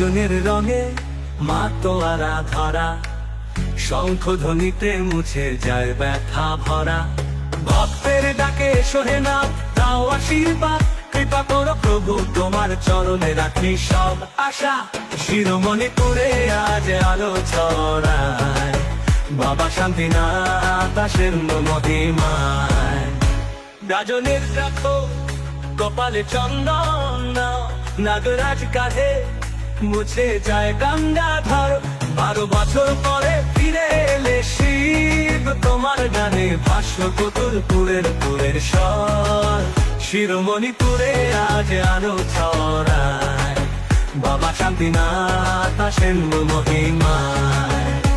রজনীর রঙে মাতোয়ারা ধরা, শঙ্খ ধ্বনিতে মুছে যায় ব্যথা ভরা। ভক্তের ডাকে সোহে না, দাও আশীর্বাদ, কৃপা করো প্রভু, তোমার চরণে রাখি সব আশা। শিরোমণিপুরে আজ আলো ছড়ায়, বাবা শান্তিনাথ আকাশের মহিমায়। রাজনের রাখো কপালে চন্দন, নাগরাজ কাঁধে মুছে যায় গঙ্গাধর। 12 বছর পরে ফিরে এলে শিব, তোমার গানে ভাষ্য কতুলপুরের পুরের স্বর। শিরোমণিপুরে আজ আলো ছড়ায়, বাবা শান্তিনাথ আসেন মহিমায়।